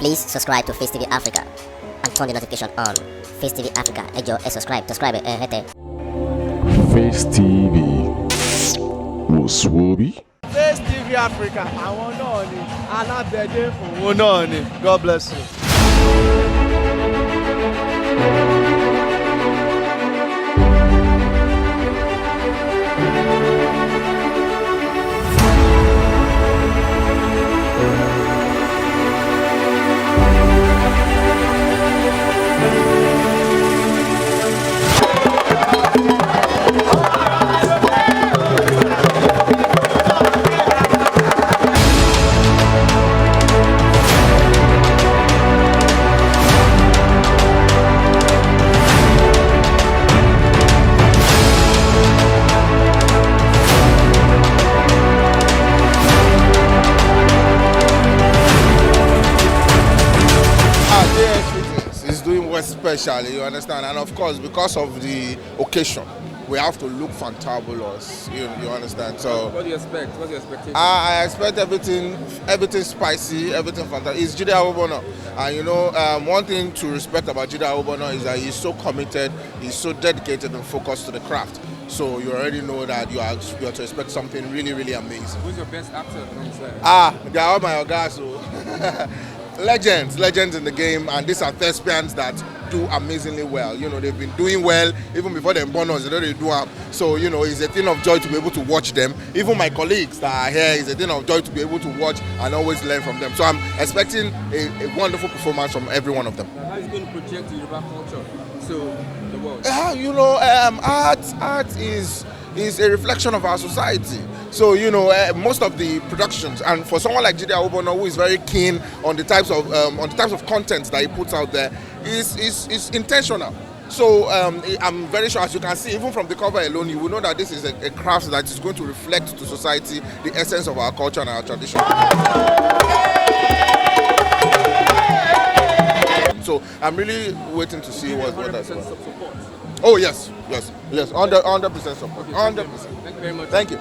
Please subscribe to Face TV Africa and turn the notification on. Face TV Africa, ẹ jọ̀ọ́, subscribe, hete. Face TV was Swoby. Face TV Africa, àwọn náà ni alábẹ̀dẹ̀ òun náà ni. God bless you. Especially, you understand, and of course, because of the occasion, we have to look fantabulous. You understand? So, what do you expect? What's your expectation? I expect everything spicy, everything fantastic. It's Jide Awobona, and you know, one thing to respect about Jide Awobona is that he's so committed, he's so dedicated and focused to the craft. So you already know that you are to expect something really, really amazing. Who's your best actor on set? They are all my guys. So. legends in the game, and these are thespians that do amazingly well. You know, they've been doing well even before they're born us. They already do them. So you know, it's a thing of joy to be able to watch them. Even my colleagues that are here, it's a thing of joy to be able to watch and always learn from them. So I'm expecting a wonderful performance from every one of them. How is it going to project Yoruba culture to the world? You know, art is a reflection of our society. So you know, most of the productions, and for someone like Jide Awobona, who is very keen on the types of content that he puts out there, is intentional. So I'm very sure, as you can see, even from the cover alone, you will know that this is a craft that is going to reflect to society the essence of our culture and our tradition. So I'm really waiting to see what that's about. Oh yes, 100% support. 100%. Thank you very much. Thank you.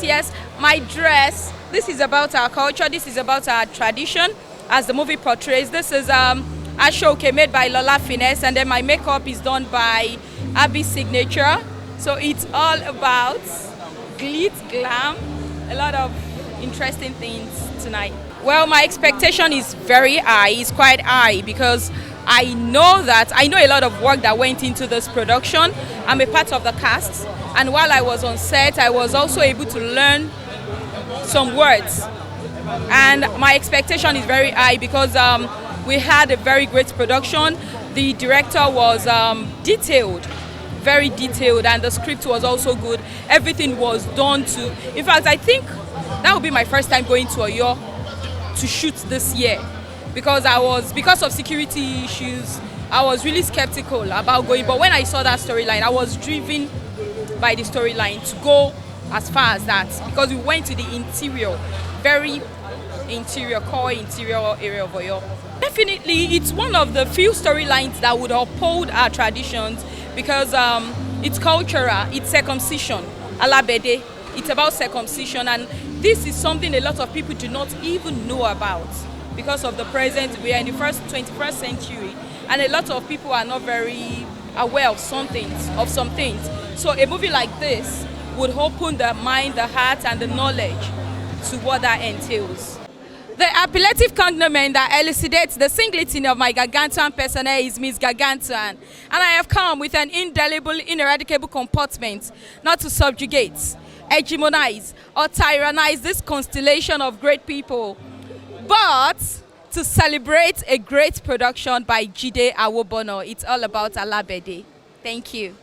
Yes, my dress, this is about our culture, this is about our tradition, as the movie portrays. This is a showcase made by Lola Finesse, and then my makeup is done by Abby's Signature. So it's all about glitz, glam, a lot of interesting things tonight. Well, my expectation is very high, it's quite high, because I know a lot of work that went into this production. I'm a part of the cast, and while I was on set, I was also able to learn some words. And my expectation is very high because we had a very great production. The director was very detailed, and the script was also good. Everything was done to, in fact, I think that would be my first time going to Oyo to shoot this year, because of security issues, I was really skeptical about going. But when I saw that storyline, I was driven by the storyline to go as far as that, because we went to the interior, very core interior area of Oyo. Definitely, it's one of the few storylines that would uphold our traditions, because it's cultural, it's circumcision, alabede, it's about circumcision, and this is something a lot of people do not even know about, because of the present, we are in the 21st century, and a lot of people are not very aware of some things. So a movie like this would open the mind, the heart, and the knowledge to what that entails. The appellative cognomen that elucidates the singleton of my gargantuan persona is Miss Gargantuan, and I have come with an indelible, ineradicable comportment, not to subjugate, hegemonize, or tyrannize this constellation of great people, but to celebrate a great production by Jide Awobona. It's all about alabede. Thank you.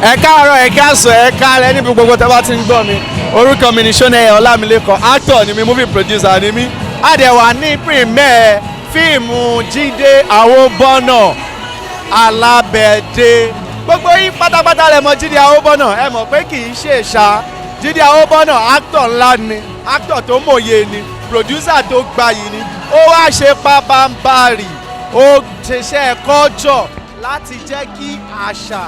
ẹ káàárọ̀ ẹ káàsán ẹ káalẹ́ níbi gbogbo tẹ́ bá ti ń gbọ́ mi orúkọ mi ni Ṣónẹ́yẹ Ọlámilékan actor ni mi movie producer ni mi àdẹ̀wà ní premiere fíìmù Jide Awobona Alábẹ̀dé gbogbo yín pátápátá lẹ mọ̀ Jide Awobona ẹ mọ̀ pé kì í ṣe ṣá Jide Awobona actor ńlá ni actor tó mòye ni producer tó gbayì ni ó wá ṣe pábánbárì ó ṣiṣẹ́ culture láti jẹ́ kí àṣà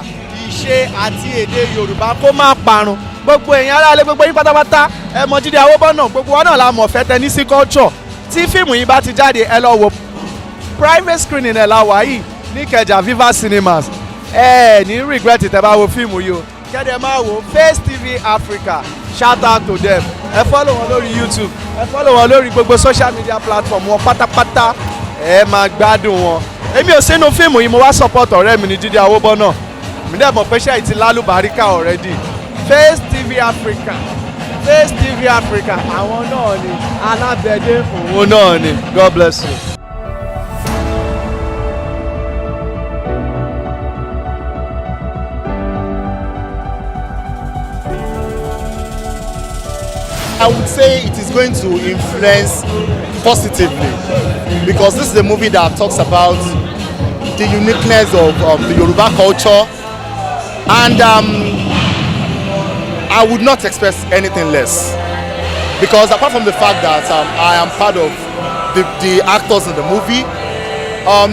ìṣe àti èdè Yorùbá kó má parun gbogbo èèyàn aráalé gbogbo yín pátápátá ẹ mọ̀ Jide Awobona gbogbo wọn náà la mọ̀ fẹ́ tẹ ní sí culture tí fíìmù yìí bá ti jáde ẹ lọ wò private screening ẹ̀ la wà yìí ní Ìkẹjà Viva Cinemas ẹ ní regret tẹ́ bá wo fíìmù yìí o kẹ́dẹ̀ máa wo Facetv Africa shout out to them ẹ follow wọn lórí YouTube ẹ follow wọn lórí gbogbo social media platform wọn pátápátá ẹ máa gbádùn wọn èmi ò sínú fíìmù yìí mo wá support ọ̀rẹ́ mi ní Jide Awobona mi dẹ̀ mọ̀ pé ṣe ti lálùbáríkà already Facetv Africa Facetv Africa àwọn náà ni alábẹ̀dé òun náà ni God bless you. I would say it is going to influence positively because this is a movie that talks about the uniqueness of the Yoruba culture, and I would not expect anything less because apart from the fact that I am part of the actors in the movie,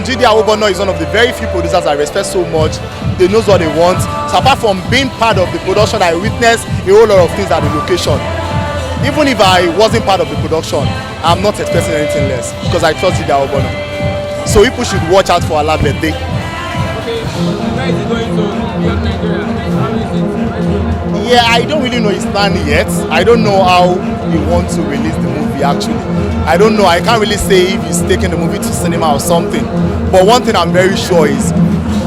Jide Awobona is one of the very few producers I respect so much. They know what they want. So apart from being part of the production, I witnessed a whole lot of things at the location. Even if I wasn't part of the production, I'm not expecting anything less because I trust Jide Awobona. So people should watch out for Alábẹ̀dé. Okay, where is he going to? Beyond Nigeria. How is it? Yeah, I don't really know his plan yet. I don't know how he wants to release the movie actually. I don't know. I can't really say if he's taking the movie to cinema or something. But one thing I'm very sure is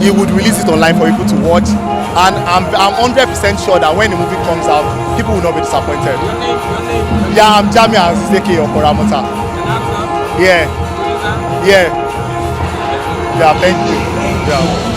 he would release it online for people to watch. And I'm 100% sure that when the movie comes out, people will not be disappointed. Your name? Yeah, I'm Jamia Azizeke Okoramota. Yeah. Yeah. Yeah, thank you. Yeah.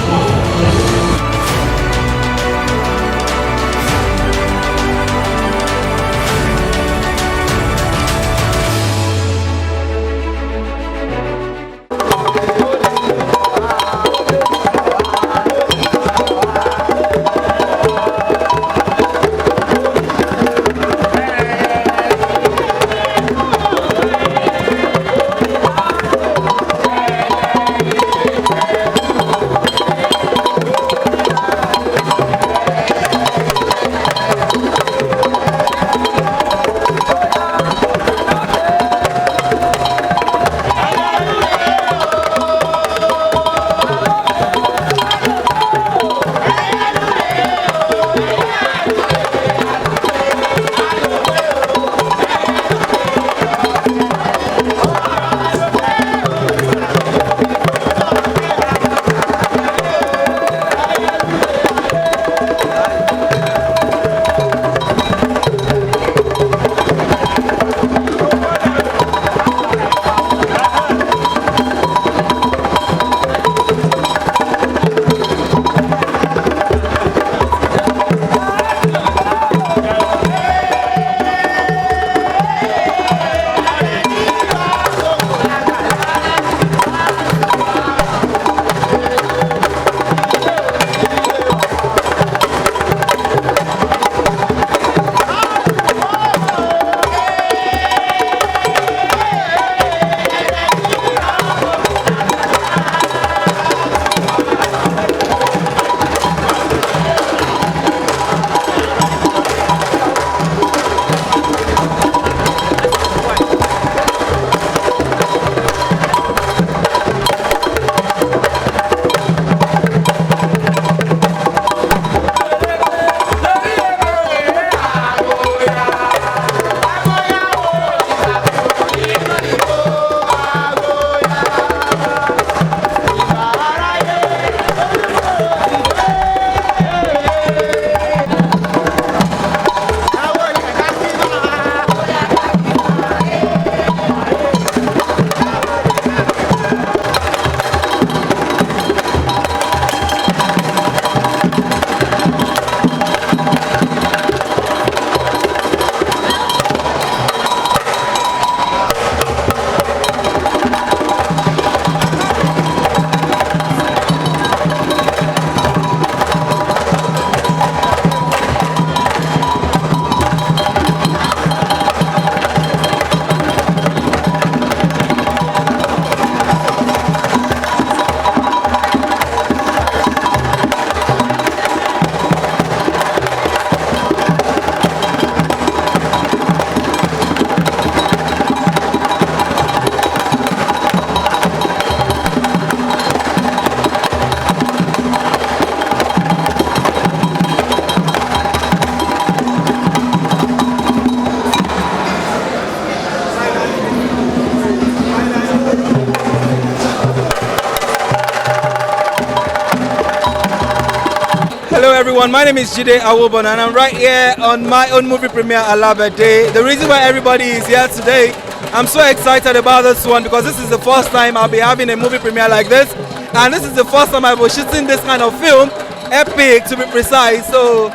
everyone, my name is Jide Awobona and I'm right here on my own movie premiere Alaba Day. The reason why everybody is here today, I'm so excited about this one because this is the first time I'll be having a movie premiere like this, and this is the first time I was shooting this kind of film, epic to be precise. So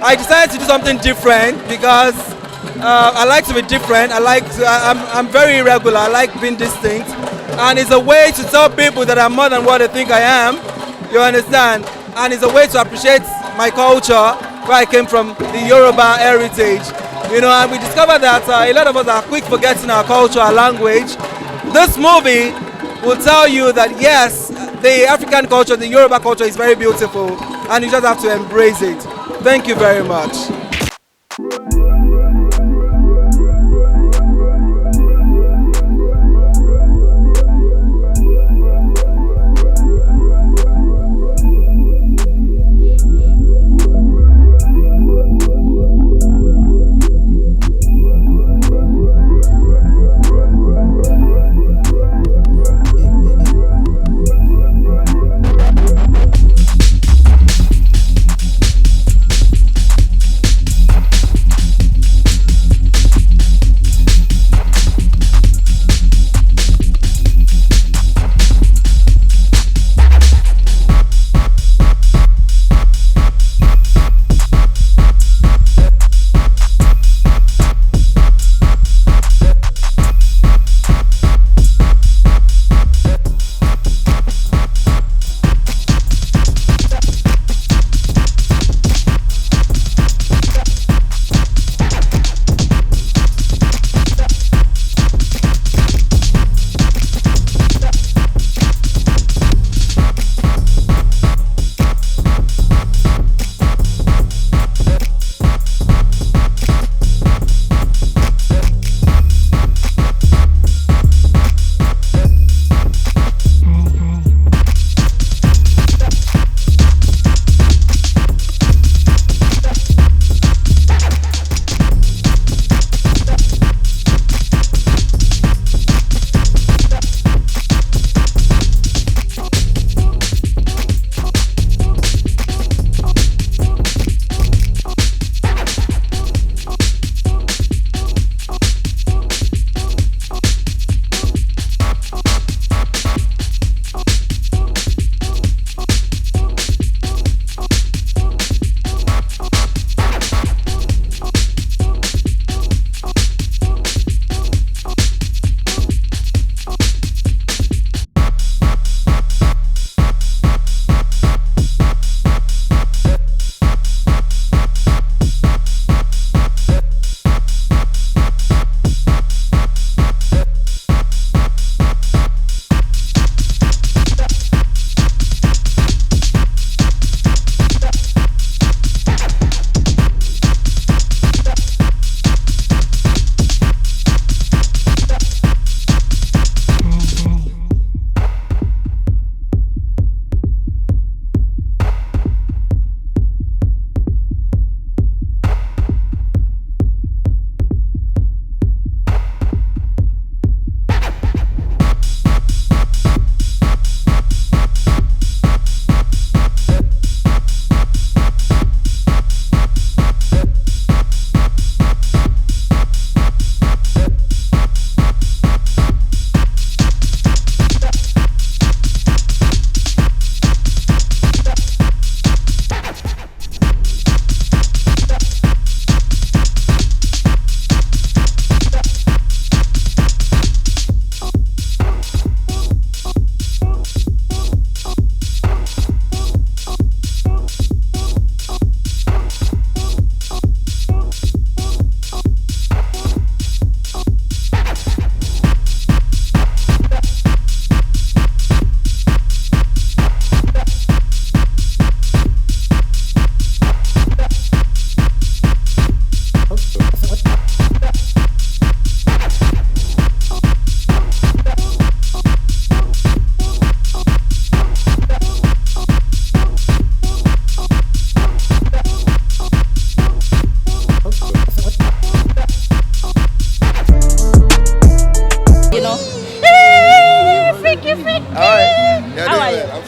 I decided to do something different because I like to be different. I'm very irregular. I like being distinct, and it's a way to tell people that I'm more than what they think I am. You understand? And it's a way to appreciate my culture, where I came from, the Yoruba heritage. You know, and we discovered that a lot of us are quick forgetting our culture, our language. This movie will tell you that yes, the African culture, the Yoruba culture is very beautiful, and you just have to embrace it. Thank you very much.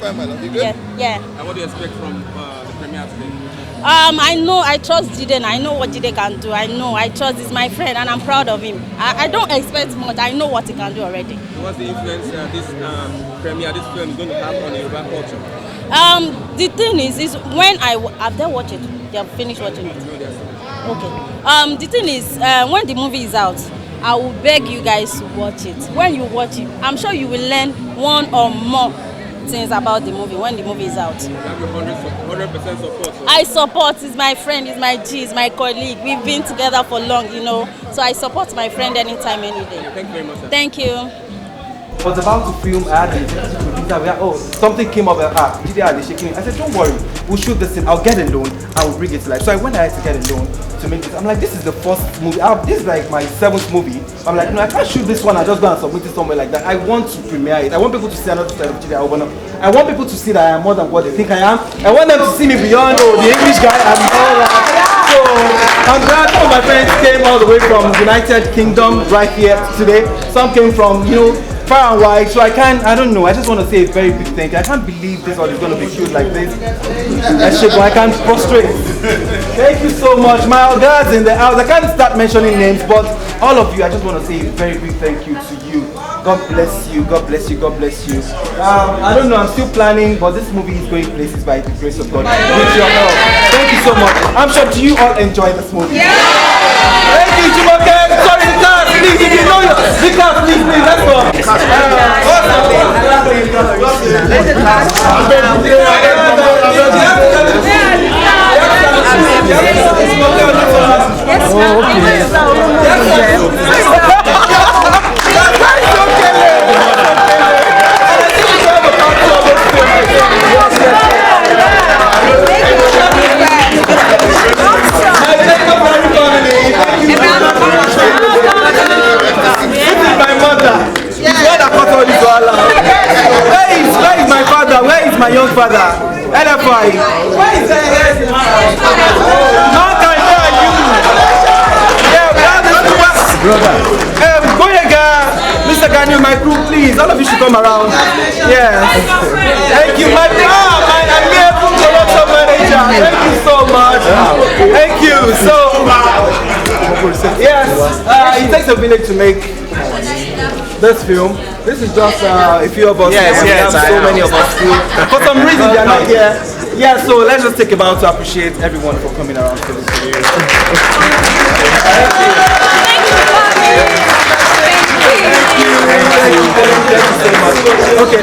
fine, my love. You good? Yeah. And what do you expect from the premiere? premiere today? I trust Jide and I know what Jide can do. I trust he's my friend and I'm proud of him. I don't expect much. I know what he can do already. So what's the influence this premiere, this film is going to have on Yoruba culture? The thing is when have they watched it? They have finished watching it. Okay. The thing is, when the movie is out, I will beg you guys to watch it. When you watch it, I'm sure you will learn one or more things about the movie when the movie is out. You have your 100% support. So. I support. He's my friend. He's my G. He's my colleague. We've been together for long, So I support my friend anytime, any day. Thank you very much. Sir. Thank you. I was about to film, I had the producer, something came up, Jide are shaking. I said, don't worry, we'll shoot this thing, I'll get a loan, I will bring it to life. So I went ahead to get a loan to make this. I'm like, this is the first movie, this is like my 7th movie. I'm like, no, I can't shoot this one, I'll just go and submit it somewhere like that. I want to premiere it. I want people to see another side of Jide Awobona. I want people to see that I am more than what they think I am. I want them to see me beyond, the English guy, I'm all that. So I'm glad some of my friends came all the way from United Kingdom right here today. Some came from, far and wide, so I don't know, I just want to say a very big thank you. I can't believe this all is going to be cute like this. I can't prostrate. Thank you so much. My guys in the house, I can't start mentioning names, but all of you, I just want to say a very big thank you to you. God bless you, God bless you, God bless you. I don't know, I'm still planning, but this movie is going places by the grace of God. With your help. Thank you so much. I'm sure you all enjoy this movie. Yeah. Thank you, Jumoke. Sorry, cast, please, if you know your cast, please, let's go. Where is my father? Where is my young father? LFI. Where is the head? How can you? Yeah, we have this brother. Goyega, Mr. Ganyu, my crew, please. All of you should come around. Yeah. Thank you, my amiable production manager. Thank you so much. Thank you. So, yes, it takes a village to make this film. This is just a few of us. Yes, we have so many of us too. For some reason they are not here. Yeah, so let's just take a moment to appreciate everyone for coming around to this video. Thank you so much. Okay.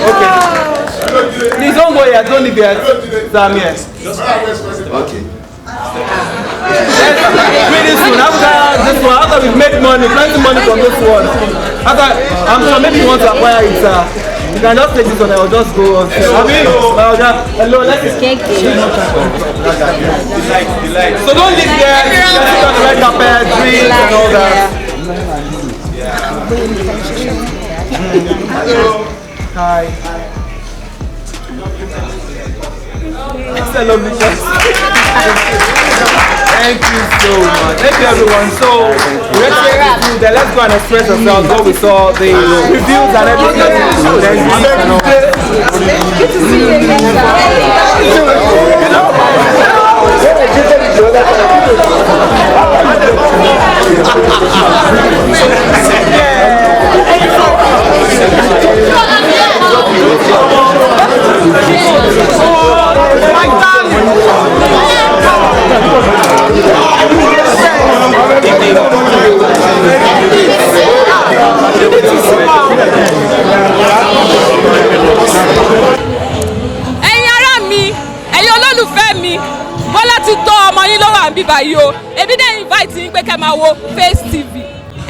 Please don't go yet, don't leave yet. Sam, yes. Okay. Pretty soon, after this one, after we've made money, plenty money from this one. I'm sure maybe you want to acquire it, you can just take this one, I'll just go on. Hello, let's escape. So don't leave here, sit on the red carpet, drinks and all that. Hello. Hi. It's a lovely place. Thank you so much. Thank you everyone. So let's go and express ourselves what we saw, the reviews and everything. Good to see you again. Ẹ̀yin ará mi, ẹ̀yin olólùfẹ́ mi, Bọ́lá ti tọ́ ọmọ yín lọ́wọ́ àbí báyìí o. Ebi dẹ́ invite yín pé kẹ́ máa wo Facetv.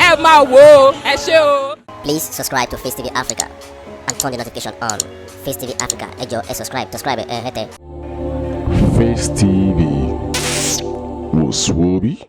Ẹ máa wò ó, ẹ ṣé o. Please subscribe to Facetv Africa and turn the notification on. Facetv Africa, ẹ jọ̀ọ́, subscribe, hete. Face TV was Swoby.